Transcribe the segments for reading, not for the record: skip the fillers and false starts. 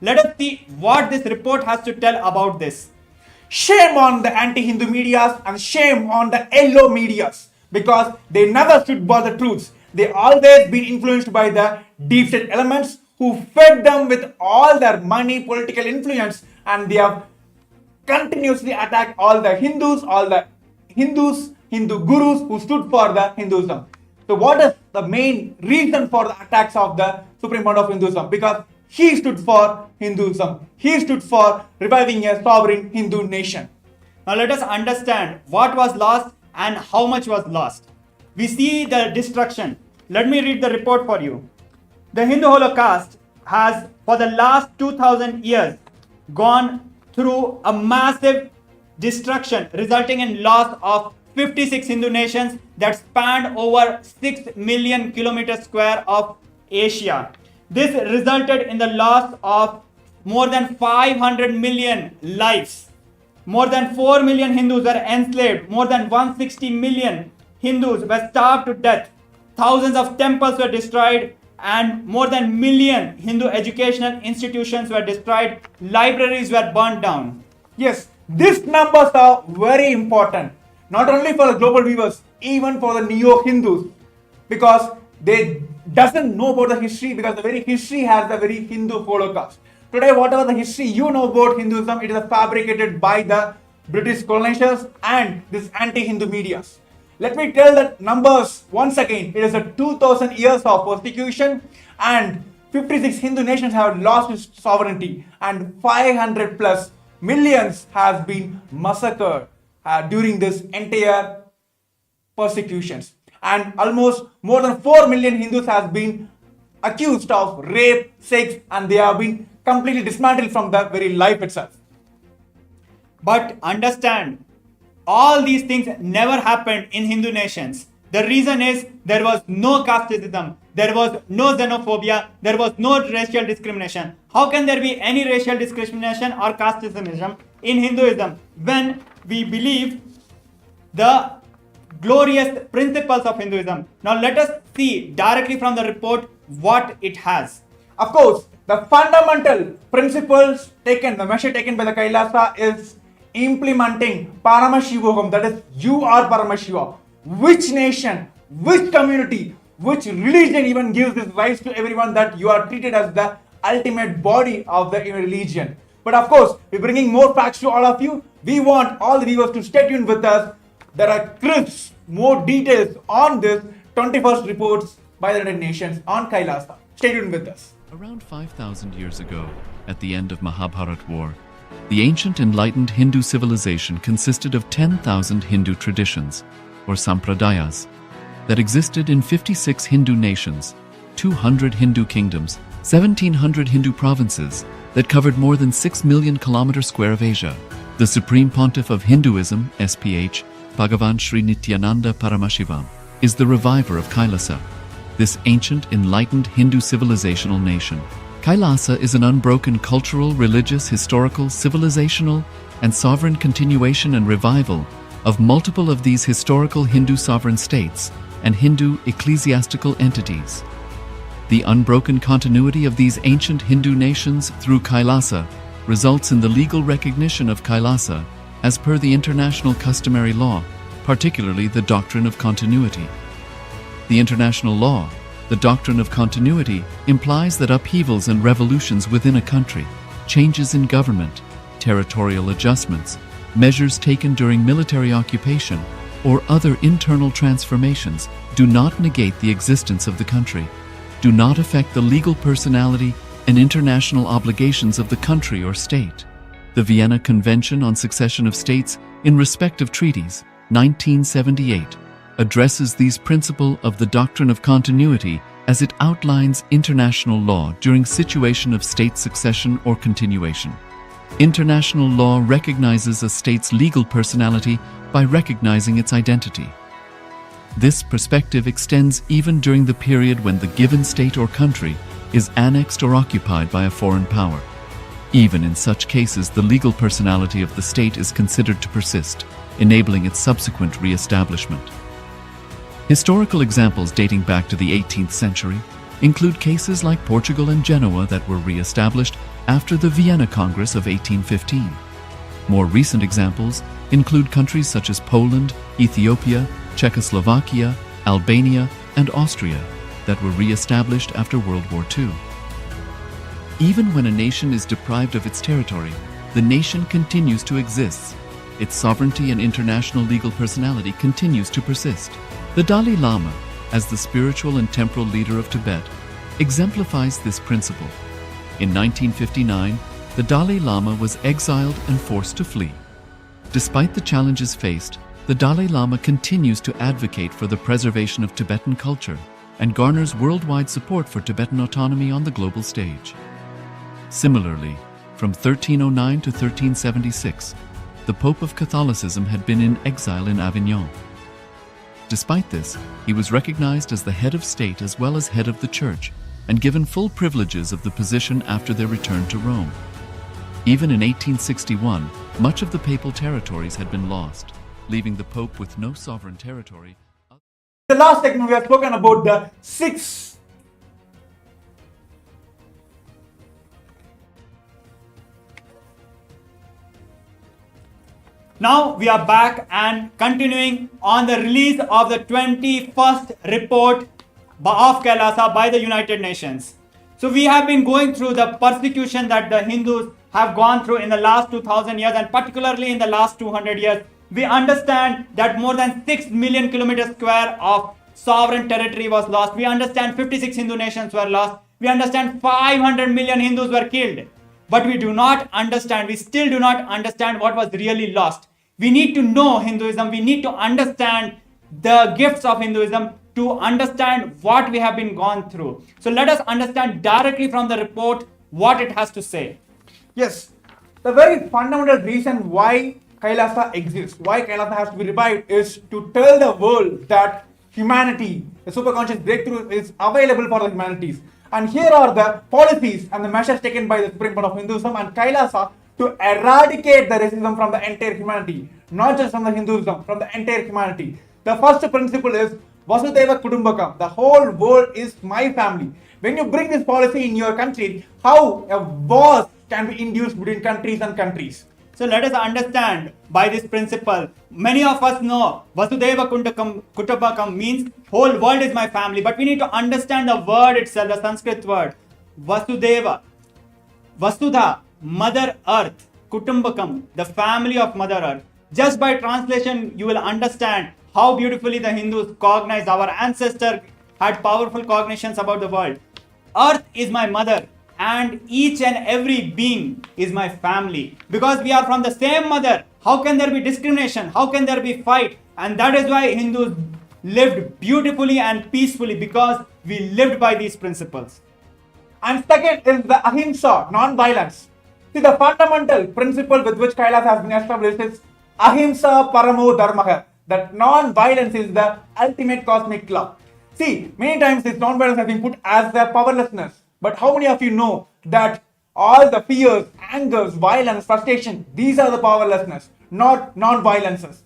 Let us see what this report has to tell about this. Shame on the anti-Hindu medias and shame on the yellow medias because they never stood for the truths. They always been influenced by the deep state elements who fed them with all their money, political influence, and they have continuously attacked all the Hindus, Hindu gurus who stood for the Hinduism. So what is the main reason for the attacks of the Supreme Pontiff of Hinduism? Because he stood for Hinduism. He stood for reviving a sovereign Hindu nation. Now let us understand what was lost and how much was lost. We see the destruction. Let me read the report for you. The Hindu Holocaust has, for the last 2000 years, gone through a massive destruction resulting in loss of 56 Hindu nations that spanned over 6 million kilometers square of Asia. This resulted in the loss of more than 500 million lives. More than 4 million Hindus were enslaved. More than 160 million Hindus were starved to death. Thousands of temples were destroyed and more than million Hindu educational institutions were destroyed. Libraries were burned down. Yes, these numbers are very important. Not only for the global viewers, even for the neo-Hindus. Because they doesn't know about the history, because the very history has the very Hindu Holocaust. Today, whatever the history you know about Hinduism, it is fabricated by the British colonizers and this anti-Hindu medias. Let me tell the numbers once again. It is a 2000 years of persecution and 56 Hindu nations have lost its sovereignty and 500 plus millions has been massacred during this entire persecutions. And almost more than 4 million Hindus have been accused of rape, sex, and they have been completely dismantled from the very life itself. But understand, all these things never happened in Hindu nations. The reason is there was no casteism, there was no xenophobia, there was no racial discrimination. How can there be any racial discrimination or casteism in Hinduism when we believe the glorious principles of Hinduism? Now let us see directly from the report what it has. Of course, the fundamental principles taken, the measure taken by the KAILASA is implementing Paramashivam, that is, you are Paramashiva. Which nation, which community, which religion even gives this rights to everyone that you are treated as the ultimate body of the religion? But of course, we're bringing more facts to all of you. We want all the viewers to stay tuned with us. There are crisp, more details on this 21st reports by the United Nations on KAILASA. Stay tuned with us. Around 5,000 years ago, at the end of Mahabharat war, the ancient enlightened Hindu civilization consisted of 10,000 Hindu traditions, or sampradayas, that existed in 56 Hindu nations, 200 Hindu kingdoms, 1,700 Hindu provinces that covered more than 6 million kilometers square of Asia. The Supreme Pontiff of Hinduism, SPH, BHAGAVAN Nithyananda Paramashivam, is the reviver of KAILASA, this ancient enlightened Hindu civilizational nation. KAILASA is an unbroken cultural, religious, historical, civilizational, and sovereign continuation and revival of multiple of these historical Hindu sovereign states and Hindu ecclesiastical entities. The unbroken continuity of these ancient Hindu nations through KAILASA results in the legal recognition of KAILASA as per the international customary law, particularly the doctrine of continuity. The international law, the doctrine of continuity, implies that upheavals and revolutions within a country, changes in government, territorial adjustments, measures taken during military occupation, or other internal transformations do not negate the existence of the country, do not affect the legal personality and international obligations of the country or state. The Vienna Convention on Succession of States in respect of treaties, 1978, addresses these principles of the doctrine of continuity as it outlines international law during situation of state succession or continuation. International law recognizes a state's legal personality by recognizing its identity. This perspective extends even during the period when the given state or country is annexed or occupied by a foreign power. Even in such cases, the legal personality of the state is considered to persist, enabling its subsequent re-establishment. Historical examples dating back to the 18th century, include cases like Portugal and Genoa that were re-established after the Vienna Congress of 1815. More recent examples include countries such as Poland, Ethiopia, Czechoslovakia, Albania, and Austria that were re-established after World War II. Even when a nation is deprived of its territory, the nation continues to exist. Its sovereignty and international legal personality continues to persist. The Dalai Lama, as the spiritual and temporal leader of Tibet, exemplifies this principle. In 1959, the Dalai Lama was exiled and forced to flee. Despite the challenges faced, the Dalai Lama continues to advocate for the preservation of Tibetan culture and garners worldwide support for Tibetan autonomy on the global stage. Similarly, from 1309 to 1376, the Pope of Catholicism had been in exile in Avignon. Despite this, he was recognized as the head of state as well as head of the church and given full privileges of the position after their return to Rome. Even in 1861, much of the papal territories had been lost, leaving the Pope with no sovereign territory. The last segment we have spoken about the 6 Now we are back and continuing on the release of the 21st report of KAILASA by the United Nations. So we have been going through the persecution that the Hindus have gone through in the last 2000 years and particularly in the last 200 years. We understand that more than 6 million kilometers square of sovereign territory was lost. We understand 56 Hindu nations were lost. We understand 500 million Hindus were killed. But we do not understand, we still do not understand what was really lost. We need to know Hinduism, we need to understand the gifts of Hinduism to understand what we have been gone through. So let us understand directly from the report what it has to say. Yes, the very fundamental reason why KAILASA exists, why KAILASA has to be revived, is to tell the world that humanity, the superconscious breakthrough, is available for the humanities. And here are the policies and the measures taken by the Supreme Pontiff of Hinduism and KAILASA to eradicate the racism from the entire humanity, not just from the Hinduism, from the entire humanity. The first principle is Vasudhaiva Kutumbakam. The whole world is my family. When you bring this policy in your country, how a war can be induced between countries and countries? So let us understand by this principle. Many of us know Vasudhaiva Kutumbakam means whole world is my family. But we need to understand the word itself, the Sanskrit word. Vasudhaiva, Vasudha, Mother Earth, Kutumbakam, the family of Mother Earth. Just by translation, you will understand how beautifully the Hindus cognize. Our ancestors had powerful cognitions about the world. Earth is my mother. And each and every being is my family. Because we are from the same mother, how can there be discrimination? How can there be fight? And that is why Hindus lived beautifully and peacefully, because we lived by these principles. And second is the ahimsa, non-violence. See, the fundamental principle with which KAILASA has been established is ahimsa paramo dharmaha. That non-violence is the ultimate cosmic law. See, many times this non-violence has been put as the powerlessness. But how many of you know that all the fears, angers, violence, frustration, these are the powerlessness, not non-violences.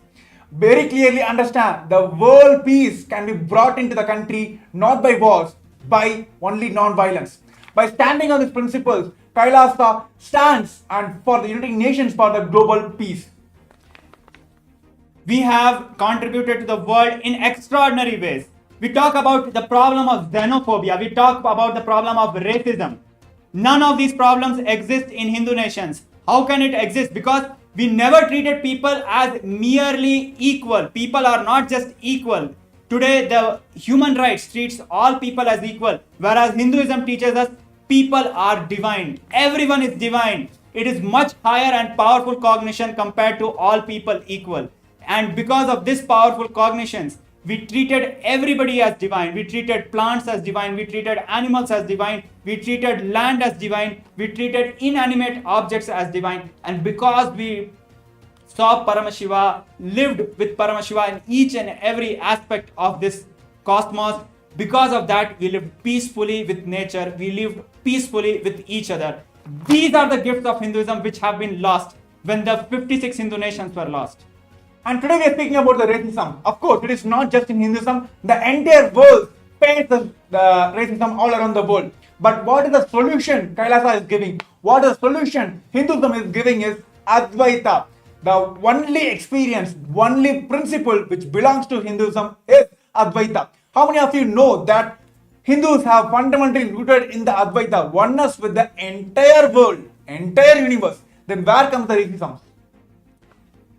Very clearly understand the world peace can be brought into the country not by wars, by only non-violence. By standing on these principles, KAILASA stands and for the United Nations for the global peace. We have contributed to the world in extraordinary ways. We talk about the problem of xenophobia. We talk about the problem of racism. None of these problems exist in Hindu nations. How can it exist? Because we never treated people as merely equal. People are not just equal. Today, the human rights treats all people as equal, whereas Hinduism teaches us people are divine. Everyone is divine. It is much higher and powerful cognition compared to all people equal. And because of this powerful cognitions, we treated everybody as divine. We treated plants as divine. We treated animals as divine. We treated land as divine. We treated inanimate objects as divine. And because we saw Paramashiva, lived with Paramashiva in each and every aspect of this cosmos, because of that, we lived peacefully with nature. We lived peacefully with each other. These are the gifts of Hinduism which have been lost when the 56 Hindu nations were lost. And today we are speaking about the racism. Of course, it is not just in Hinduism. The entire world face the racism all around the world. But what is the solution Kailasa is giving? What is the solution Hinduism is giving is Advaita. The only experience, only principle which belongs to Hinduism is Advaita. How many of you know that Hindus have fundamentally rooted in the Advaita, oneness with the entire world, entire universe? Then where comes the racism?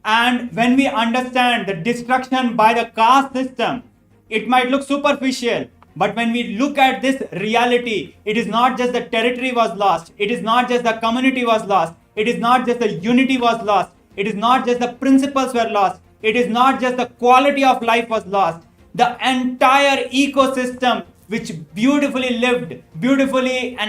And when we understand the destruction by the caste system, it might look superficial. But when we look at this reality, it is not just the territory was lost. It is not just the community was lost. It is not just the unity was lost. It is not just the principles were lost. It is not just the quality of life was lost. The entire ecosystem which beautifully lived, beautifully and